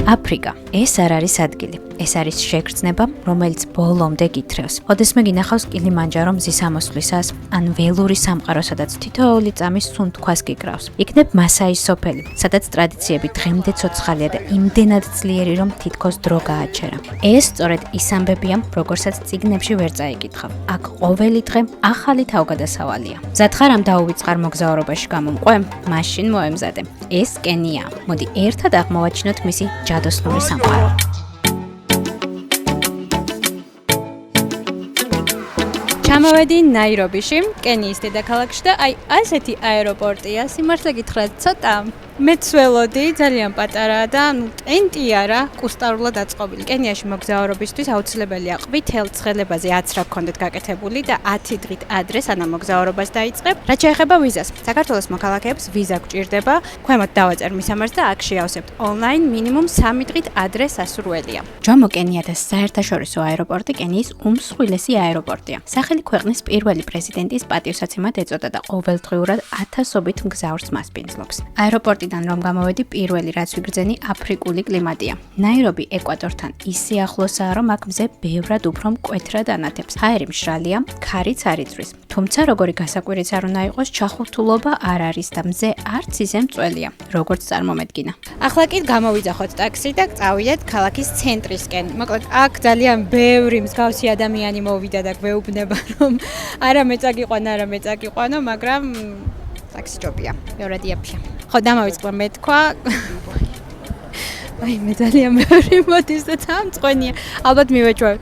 აფრიკა, ეს არ არის ადგილი. ეს არის შეგრძნება, რომელიც ბოლომდე გითხრევს. ოდესმე გინახავს კილიმანჯარო მზის ამოსვლისას, ან ველური სამყარო, სადაც თითოეული წამის სუნთქვას გიკრავს. იქნებ მასაის სოფელი, სადაც ტრადიციები დღემდე ცოცხალია და იმდენად ძლიერი, რომ თითქოს დრო გააჩერა. ეს სწორედ ის ამბებია, როგორცაც წიგნებში ვერ წაიკითხავ. აქ ყოველი დღე ახალი თავგადასავალია. მზად ხარ ამ დაუვიწყარ მოგზაურობაში გამომყვე? მაშინ მოემზადე. ეს კენია. მოდი ერთად აღმოვაჩინოთ მისი ჯადოსნური სამყარო. ჩამოვედი ნაირობიში, კენიის დედაქალაქში და აი ასეთი აეროპორტია, სიმართლე გითხრათ, ცოტა მეცველოდი, ძალიან პატარაა და ტენტი არა, კუსტარულად აწყობილი. კენიაში მოგზაურობისთვის აუცილებელია ყვითელ ცხელებაზე აცრა გქონდეთ გაკეთებული და 10 დღით ადრე სანამ მოგზაურობას დაიწყებ. რაც შეეხება ვიზას, საქართველოს მოქალაქეებს ვიზა გვჭირდება. ქვემოთ დავაწერ მისამართს და აქ შეავსებთ ონლაინ მინიმუმ 3 დღით ადრე სასურველია. ჯომო კენია და საერთაშორისო აეროპორტი კენიის უმსხვილესი აეროპორტია. სახელი ქვეყნის პირველი პრეზიდენტის პატივსაცემად ეწოდა და ყოველდღიურად ათასობით მგზავრს მასპინძლობს. აეროპორტი რომ გამოვედი პირველი რაც ვიგრძენი აფრიკული კლიმატია. ნაირობი ეკვატორთან ისე ახლოსაა, რომ აქ მზე ბევრად უფრო მკვეთრად ანათებს. ჰაერი მშრალია, ქარიც არ იწვის. თუმცა როგორი გასაკვირიც არ უნდა იყოს, ჩახურთულობა არ არის და მზე არც ისე მწველია, როგორც წარმომედგინა. ახლა კი გამოვიძახოთ ტაქსი და წავიდეთ ქალაქის ცენტრისკენ. მოკლედ აქ ძალიან ბევრი მსგავსი ადამიანი მოვიდა და გვეუბნება, რომ არა მეწაგიყვანო, მაგრამ ტაქსი ჯობია. ბევრად იაფია. ხო, დამავიწყდა მე თქვა. აი, მე ძალიან ბევრი მოდის და წამწყვენია. ალბათ მივეჭვევ.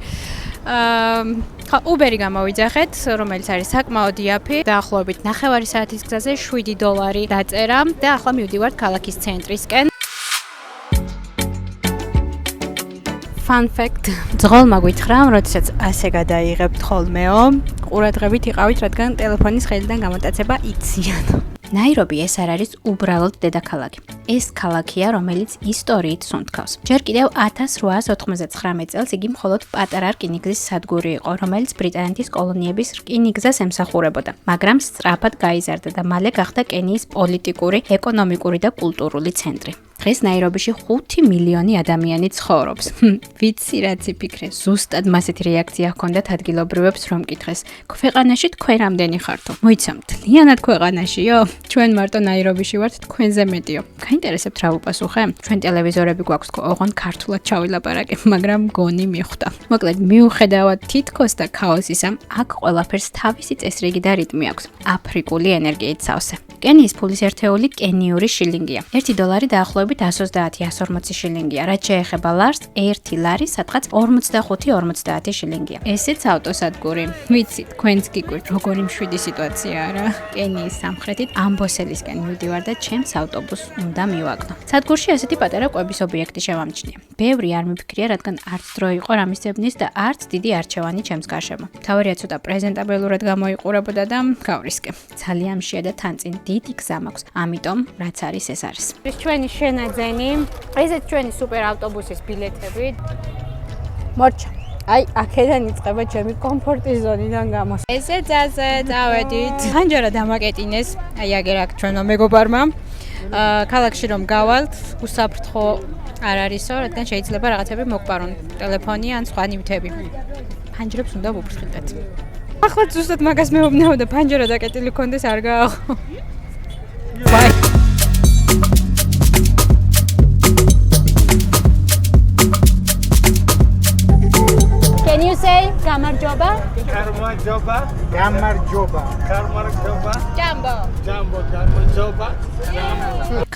ხო, უბერი გამოვიძახეთ, რომელიც არის საკმაოდ იაფი. დაახლოებით 9 საათის გზაზე $7 დაწერა და ახლა მივდივართ ქალაქის ცენტრისკენ. Fun fact. ძღოლმა გითხრა, რომ როდესაც ასე გადაიღებთ ხოლმეო, ყურადღებით იყავით, რადგან ტელეფონის ხელიდან გამოტაცება იციან. ნაირობი ეს არ არის უბრალოდ დედაქალაქი. ეს ქალაქია, რომელიც ისტორიით სუნთქავს. ჯერ კიდევ 1899 წელს იგი მხოლოდ პატარა რკინიგზის სადგური იყო, რომელიც ბრიტანეთის კოლონიების რკინიგზას ემსახურებოდა, მაგრამ სწრაფად გაიზარდა და მალე გახდა კენიის პოლიტიკური, ეკონომიკური და კულტურული ცენტრი. დღეს ნაირობიში 5 მილიონი ადამიანი ცხოვრობს. ვიცი რაც იფიქრე, ზუსტად მასეთი რეაქცია ჰქონდათ ადგილობრივებს, რომ კითხეს, ქვეყანაში თქვენ რამდენი ხართო? მოიცა, მთლიანად ქვეყანაშიო? ჩვენ მარტო ნაირობიში ვართ, თქვენზე მეტიო. გაინტერესებთ რა უპასუხე? ჩვენ ტელევიზორები გვაქვს, ოღონდ ქართულად ჩავილაპარაკებ, მაგრამ გონი მიხვდა. მოკლედ, მიუხედავად თითქოს და ქაოსისა, აქ ყველაფერს თავისი წესრიგი და რიტმი აქვს. აფრიკული ენერგიით სავსე. კენიის ფულის ერთეული კენიური შილინგია. $1 დაახლოებით 130-140 შილინგია. რაც შეეხება ლარს, 1 ლარი სადღაც 45-50 შილინგია. ესეც ავტოსადგური. ვიცი, თქვენც გიკვირთ, როგორი მშვიდი სიტუაცია არა. კენიის სამხრეთით ამბოსელისკენ მივდივარ და ჩემს ავტობუსს უნდა მივაგნო. სადგურში ასეთი პატარა კვების ობიექტი შევამჩნია. ბევრი არ მიფიქრია, რადგან არც დრო იყო რამისებნის და არც დიდი არჩევანი ჩემს გარშემო. თავარია ცოტა პრეზენტაბელურად გამოიყურებოდა და გავრისკე. ძალიან მშია და თან წინ დიდი გზა მაქვს. ამიტომ რაც არის ეს არის. ეს ჩვენი შენაძენი, ესეც ჩვენი სუპერ ავტობუსის ბილეთები. მორჩა. აი, აქედან იწყება ჩემი კომფორტის ზონიდან გამოსვლა. ესე ძაზე წავედით. ხანჯარა დამაკეტინეს. აი, აგერ აქ ჩვენო მეგობარმა. ქალაქში რომ გავალთ, უსაფრთხო არ არისო, რადგან შეიძლება რაღაცები მოგპარონ. ტელეფონი ან სხვა ნივთები. ფანჯრებს უნდა ვუფრთხილდეთ. ახლა ზუსტად მაგას მეუბნეოდა, ფანჯარა დაკეტილი ქონდეს არ გააღო. Bye. Can you say Gamarjoba? Gamarjoba. Jambo. Gamarjoba.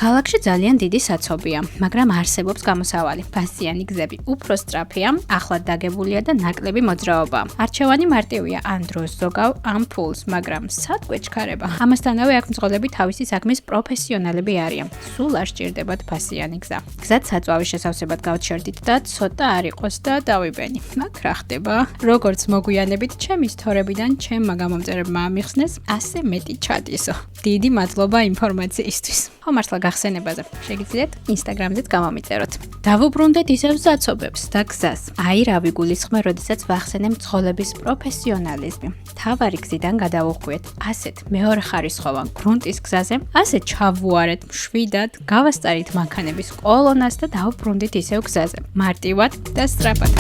ქალაქში ძალიან დიდი საცობია, მაგრამ არსებობს გამოსავალი. ფასიანი გზები უფრო სწრაფია, ახლად დაგებულია და ნაკლები მოძრაობა. არჩევანი მარტივია, ან დროს ზოგავ, ან ფულს, მაგრამ სად გვეჩქარება? ამასთანავე აქ მძღოლები თავისი საქმის პროფესიონალები არიან. სულ არ სჭირდებათ ფასიანი გზა. გზად საწვავის შესავსებად გავჩერდით და ცოტა არ იყოს და დავიბენი. აქ რა ხდება? როგორც მოგვიანებით, ჩემი სტორებიდან ჩემმა გამომწერებმა ამიხსნეს, ასე მეტი ჩადისო. დიდი მადლობა ინფორმაციისთვის. ხო, მართლა გახსენებაზე. შეგიძლიათ Instagram-ზეც გამომიწეროთ. დავუბრუნდეთ ისევ საცობებს და გზას. აი რა ვიგულისხმე, როდესაც ვახსენებ ცხოველების პროფესიონალიზმი. თავარი გზიდან გადავუხვიეთ ასეთ მეორეხარისხოვან გრუნტის გზაზე, ასეთ ჩავუარეთ მშვიდად, გავასწარით მანქანების კოლონას და დავუბრუნდით ისევ გზაზე. მარტივად და სწრაფად.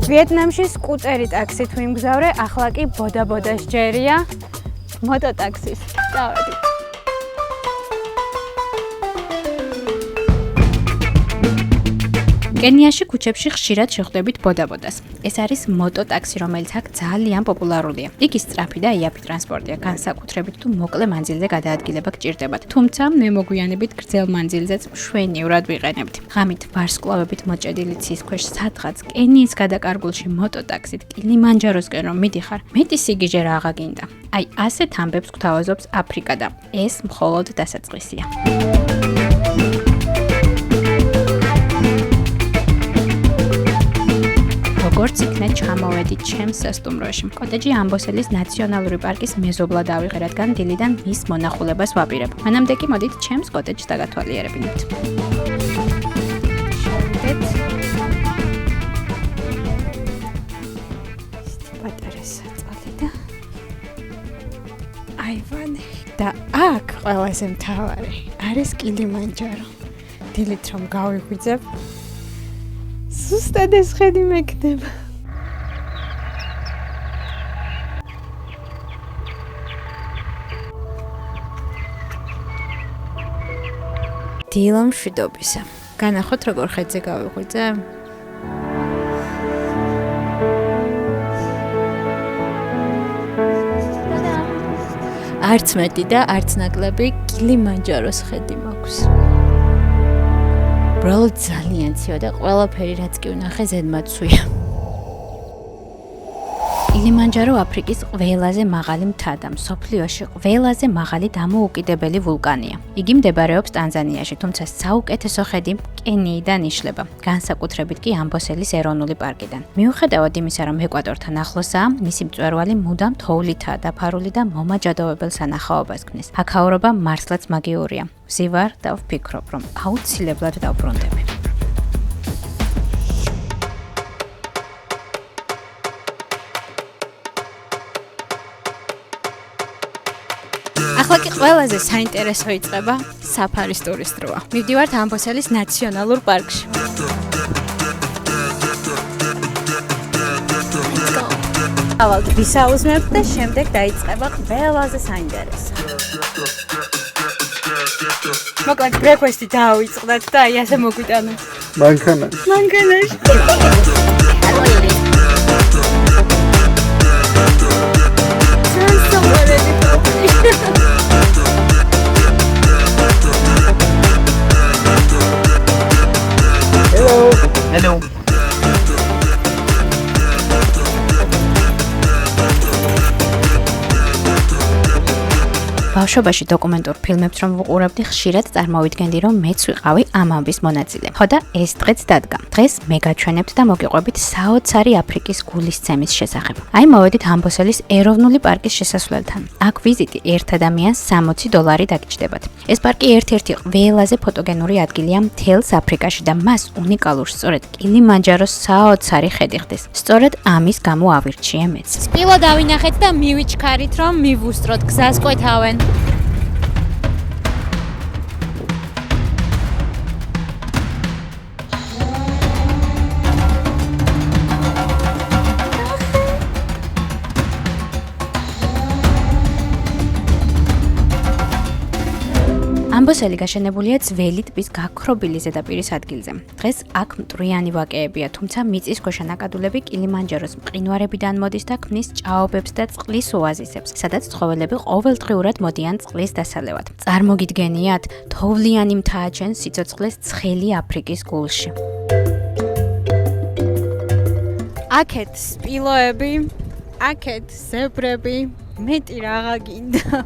ვიეტნამში სკუტერი ტაქსით ვიმგზავრე, ახლა კი ბოდა-ბოდა სჯერია მოტოტაქსის. წავედით. კენიაში ქუჩებში ხშირად შეხვდებით ბოდა-ბოდას. ეს არის მოტოტაქსი, რომელიც აქ ძალიან პოპულარულია. იგი სწრაფი და იაფი ტრანსპორტია, განსაკუთრებით თუ მოკლე მანძილზე გადაადგილება გჭირდებათ. თუმცა მე მოგვიანებით გრძელ მანძილზეც მშვენივრად ვიყენებთ. ღამით ვარსკვლავებით მოჭედილი ცის ქვეშ სადღაც კენიის გადაკარგულში მოტოტაქსით კილიმანჯაროსკენ რომ მიდიხარ, მეტი სიგიჟე რა აღაგინდა. აი ასეთ ამბებს გვთავაზობს აფრიკა და ეს მხოლოდ დასაწყისია. როგორც იქნა ჩამოვედით ჩემს სასტუმროში. კოტეჯი ამბოსელის ნაციონალური პარკის მეზობლად ავიღე, რადგან დილიდან მის მონახულებას ვაპირებ. მანამდე კი მოდით ჩემს კოტეჯს დაგათვალიერებინოთ. შევიდეთ. პატარა საწოლი და აივანი და აქ ყველაზე მთავარი არის კილიმანჯარო. დილით რომ გავიღვიძებ სუსტად ეს ხედი მეკდება. დილა მშვიდობისა. განახოთ როგორ ხედზე გავიღვიძე? არც მეტი და არც ნაკლები კილიმანჯაროს ხედი მაქვს. უბრალოდ ძალიან ციო და ყველაფერი რაც კი ვნახე ზედმაცვია. კილიმანჯარო აფრიკის ყველაზე მაღალი მთა და მსოფლიოში ყველაზე მაღალი დამოუკიდებელი ვულკანია. იგი მდებარეობს ტანზანიაში, თუმცა საუკეთესო ხედი კენიიდან იშლება, განსაკუთრებით კი ამბოსელის ეროვნული პარკიდან. მიუხედავად იმისა, რომ ეკვატორთან ახლოსაა, მისი მწვერვალი მუდამ თოვლითაა დაფარული და მომაჯადოებელ სანახაობას ქმნის. აქაურობა მართლაც მაგიურია. ვზივარ და ვფიქრობ, რომ აუცილებლად დავბრუნდები. ახლა კი ყველაზე საინტერესო იწყება საფარის ტურისტროა. მივდივართ ამბოსელის ნაციონალურ პარკში. ავალთ ვისაუზმებთ და შემდეგ დაიწყება ყველაზე საინტერესო. მოკლედ ბრექვესტი დავიწყდათ და აი ასე მოგვიტანოთ. მანქანაში. Hello. ბავშვობაში დოკუმენტურ ფილმებს რომ ვუყურებდი, ხშირად წარმოვიდგენდი, რომ მეც ვიყავი ამ ამბის მონაწილე. ხო და ეს დღეც დადგა. დღეს მე გაჩვენებთ და მოგიყვებით საოცარი აფრიკის გულისცემის შესახებ. აი მოვედით ამბოსელის ეროვნული პარკის შესასვლელთან. აქ ვიზიტი ერთ ადამიანს $60 დაგიჯდებათ. ეს პარკი ერთ-ერთი ყველაზე ფოტოგენური ადგილია მთელს აფრიკაში და მას უნიკალურ სწორედ კილიმანჯაროს საოცარი ხედი ხდის. სწორედ ამის გამო ავირჩიე მეც. სპილო დავინახეთ და მივიჩქარით, რომ მივუსწროთ გზას ყვეთავენ. ამბოსელი გაშენებულია ძველი ტბის გაქრობილი ზედაპირის ადგილზე. დღეს აქ მტვრიანი ვაკეებია, თუმცა მიწისქვეშა ნაკადულები კილიმანჯაროს მყინვარებიდან მოდის და ქმნის ჭაობებს და წყლის ოაზისებს, სადაც ცხოველები ყოველდღიურად მოდიან წყლის დასალევად. წარმოგიდგენიათ, თოვლიანი მთა აჩენს სიცოცხლეს ცხელი აფრიკის გულში. აქეთ სპილოები, აქეთ ზებრები, მეტი რაღა გინდა.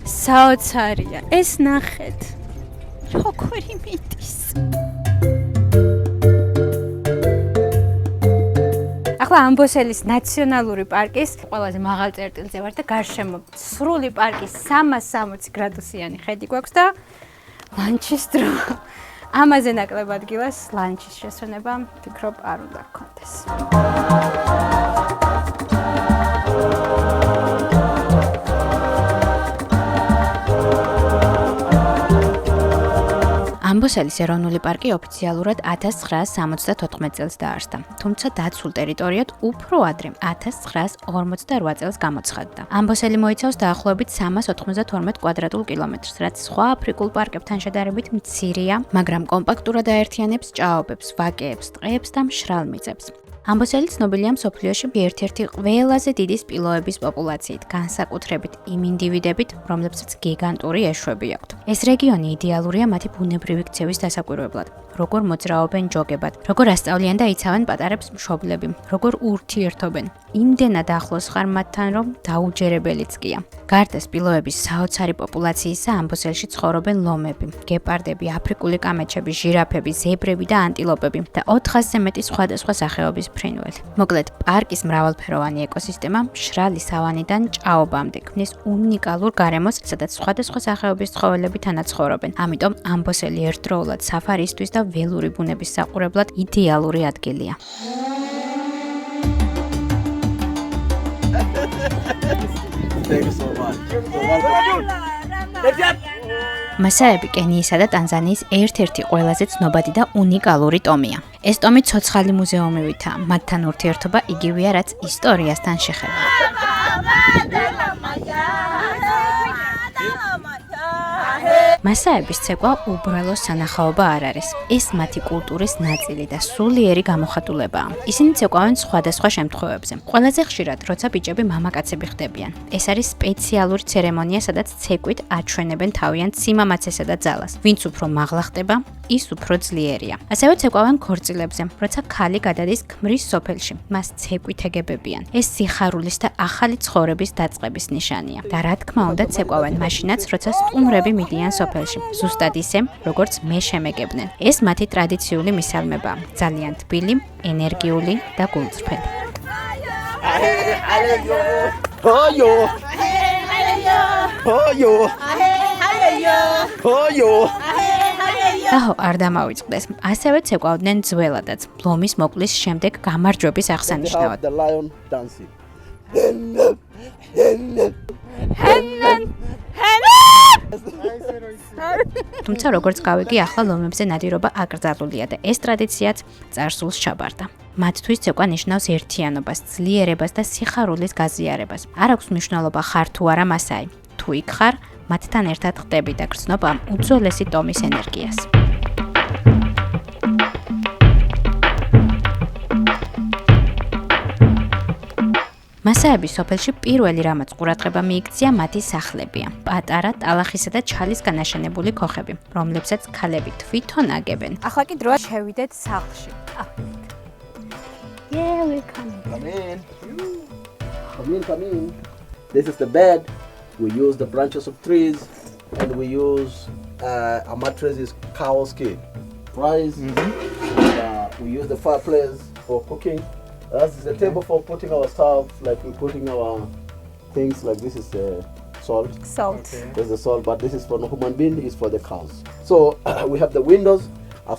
საოცარია, ეს ნახეთ. როგორი მიდის. ახლა ამბოსელის ნაციონალური პარკის ყველაზე მაღალ წერტილზე ვარ და გარშემო სრული პარკის 360 გრადუსიანი ხედი გვაქვს და ლანჩის დრო. ამაზე ნაკლებ ადგილას ლანჩის შესვენება ვფიქრობ არ უნდა გქონდეს. ამბოსელის ეროვნული პარკი ოფიციალურად 1974 წელს დაარსდა, თუმცა დაცულ ტერიტორიად უფრო ადრე 1958 წელს გამოცხადდა. ამბოსელი მოიცავს დაახლოებით 392 კვადრატულ კილომეტრს, რაც სხვა აფრიკულ პარკებთან შედარებით მცირეა, მაგრამ კომპაქტურად აერთიანებს ჭაობებს, ვაკეებს, ტყეებს და მშრალ მიწებს. ამბოსელი ცნობილია მსოფლიოში ერთ-ერთი ყველაზე დიდი სპილოების პოპულაციით, განსაკუთრებით იმ ინდივიდებით, რომლებსაც გიგანტური ეშვები აქვთ. ეს რეგიონი იდეალურია მათი ბუნებრივი ქცევის დასაკვირვებლად, როგორ მოძრაობენ ჯოგებად, როგორ ასწავლიან და იცავენ პატარებს მშობლები, როგორ ურთიერთობენ. იმდენად ახლოს ხარ მათთან, რომ დაუჯერებელიც კია. გარდა სპილოების საოცარი პოპულაციისა, ამბოსელში ცხოვრობენ ლომები, გეპარდები, აფრიკული კამეჩები, ჟირაფები, ზებრები და ანტილოპები და 400-ზე მეტი სხვადასხვა სახეობის ფრინველი. მოკლედ, პარკის მრავალფეროვანი ეკოსისტემა მშრალი სავანიდან ჭაობამდე ქმნის უნიკალურ გარემოს, სადაც სხვადასხვა სახეობის ცხოველები თანაცხოვრობენ. ამიტომ ამბოსელი ერთდროულად საფარისთვის და ველური ბუნების საყურებლად იდეალური ადგილია. Thank you so much. მასაები კენიისა და ტანზანიის ერთ-ერთი ყველაზე ცნობადი და უნიკალური ტომია. ეს ტომი ცოცხალი მუზეუმებითა, მათთან ურთიერთობა იგივეა, რაც ისტორიასთან შეხება. მასაების ცეკვა უბრალო სანახაობა არ არის. ეს მათი კულტურის ნაწილი და სულიერი გამოხატულებაა. ისინი ცეკვავენ სხვადასხვა შემთხვევებზე. ყველაზე ხშირად, როცა ბიჭები მამაკაცები ხდებიან. ეს არის სპეციალური ცერემონია, სადაც ცეკვით აჩვენებენ თავიანთ სიმამაცესა და ძალას. ვინც უფრო მაღლა ხდება, ის უფრო ძლიერია. ასევე ცეკვავენ ქორწილებზე, როცა ქალი გადადის ქმრის სოფელში. მას ცეკვით ეგებებიან. ეს სიხარულის და ახალი ცხოვრების დაწყების ნიშანია. და რა თქმა უნდა, ცეკვავენ მაშინაც, როცა სტუმრები მიდიან სოფელში. ზუსტად ისე, როგორც მე შემეგებდნენ. ეს მათი ტრადიციული მისალმებაა. ძალიან თბილი, ენერგიული და გულწრფელი. აჰო, არ დამავიწყდეს. ასევე ცეკვავდნენ ძველადაც, ლომის მოკვლის შემდეგ გამარჯვების აღსანიშნავად. თუმცა როგორც გავიგე, ახლა ლომებზე ნადირობა აკრძალულია და ეს ტრადიციაც წარსულს ჩაბარდა. მათთვის ცეკვა ნიშნავს ერთიანობას, ძლიერებას და სიხარულის გაზიარებას. არ აქვს მნიშვნელობა ხარ თუ არა მასაი. თუ იქ ხარ, მათთან ერთად ხდები და გრძნობ ამ უძველესი ტომის ენერგიას. მასაების სოფელში პირველი რამაც ყურადღება მიიქცია მათი სახლებია. პატარა ტალახისა და ჩალისგან აშენებული ქოხები, რომლებსაც ქალები თვითონ აგებენ. ახლა კი დროა შევიდეთ სახლში. Yeah, we're coming. Come in. This is the bed. We use the branches of trees and we use a mattress is cow skin. Rice. We use the fireplace for cooking. This is a table for putting our stuff, like we're putting our things like this is salt. Salt. There's the salt, but this is for the human being, is for the cows. So we have the windows,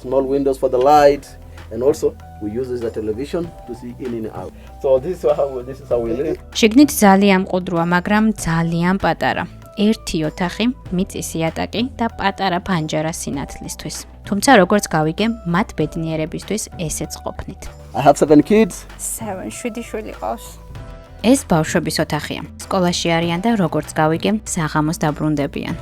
small windows for the light, and also we use this as a television to see in and out. So this is how we live. შიგნით ძალიან მყუდროა, მაგრამ ძალიან პატარა. ერთი ოთახი, მიწის იატაკი და პატარა ფანჯარა სინათლისთვის. თუმცა როგორც გავიგე, მათ ბედნიერებისთვის ესეც ყოფნით. I have 7 kids. 7 შვილი ყავს. ეს ბავშვების ოთახია. სკოლაში არიან და როგორც გავიგე, საღამოს დაბრუნდებიან.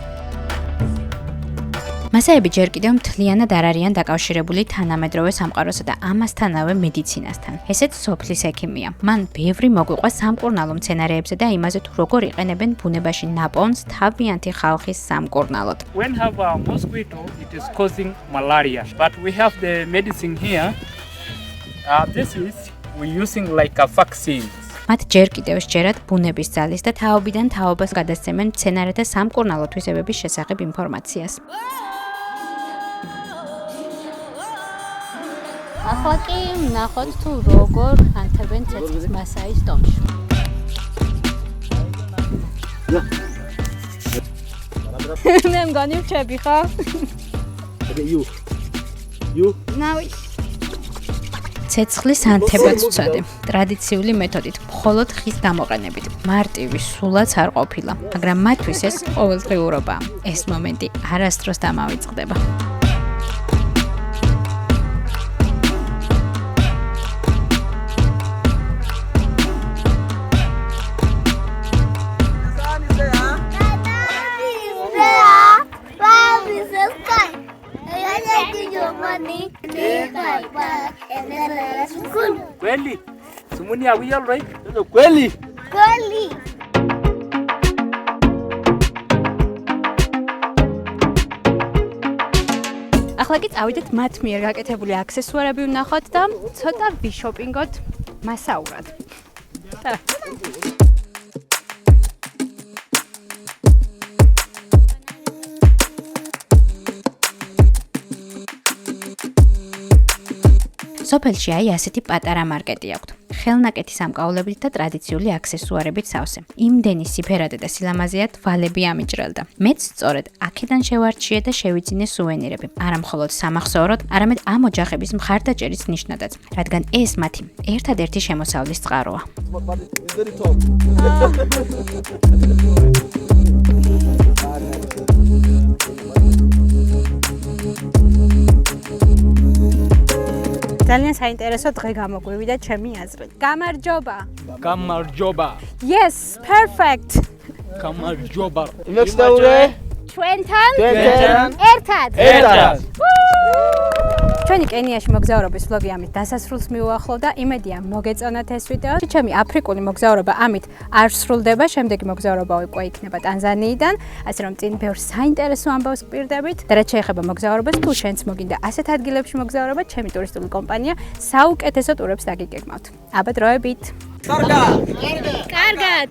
მასაები ჯერ კიდევ მთლიანად არ არიან დაკავშირებული თანამედროვე სამყაროსა და ამასთანავე მედიცინასთან. ესეც სოფლის ექიმია. მან ბევრი მოგვიყვა სამკურნალო მცენარეებზე და იმაზე თუ როგორ იყენებენ ბუნებაში ნაპოვნს თავიანთი ხალხის სამკურნალოდ. When have a mosquito, it is causing malaria. But we have the medicine here. This is we're using like a vaccine. მათ ჯერ კიდევ სჯერათ ბუნების ძალის და თაობიდან თაობას გადასცემენ მცენარეთა სამკურნალო თვისებების შესახებ ინფორმაციას. ახლა კი ნახოთ თუ როგორ ანთებენ ცეცხლის მასაის დომში. მე მგონი ვჩები ხო? Okay, you. ნავი. ცეცხლის ანთებაც ვცადე. ტრადიციული მეთოდით, მხოლოდ ხის გამოყენებით. მარტივი სულაც არ ყოფილა, მაგრამ მათთვის ეს ყოველდღიურობაა. ეს მომენტი არასდროს დამავიწყდება. Kweli? Sumuni awiyal right? Kweli. ახლა კი წავიდეთ მათ მიერ გაკეთებული აქსესუარები ვნახოთ და ცოტა ვიშოპინგოთ მასაურად. სოფელში აი ასეთი პატარა მარკეტი აქვთ. ხელნაკეთი სამკაულებით და ტრადიციული აქსესუარებით სავსე. იმდენი სიფერადე და სილამაზეა თვალები ამიჭრელდა. მეც სწორედ აქედან შევარჩიე და შევიძინე სუვენირები. არა მხოლოდ სამახსოვროდ, არამედ ამ ოჯახების მხარდაჭერის ნიშნადაც, რადგან ეს მათი ერთადერთი შემოსავლის წყაროა. ძალიან საინტერესო დღე გამოგვივიდა ჩემი აზრით. გამარჯობა. Kamarjoba. Yes, perfect. Kamarjoba. ჩვენთან ერთად. ჩვენი კენიაში მოგზაურობის ვლოგი ამით დასასრულს მიუახლოვდა. იმედია მოგეწონათ ეს ვიდეო. ჩემი აფრიკული მოგზაურობა ამით არ სრულდება. შემდეგი მოგზაურობა უკვე იქნება ტანზანიიდან. ასე რომ წინ ბევრ საინტერესო ამბავს გვპირდებით. და რაც შეეხება მოგზაურობას, თუ შენც მოგინდა ასეთ ადგილებში მოგზაურობა, ჩემი ტურისტული კომპანია საუკეთესო ტურებს დაგიგეგმავთ. აბა დროებით. კარგად.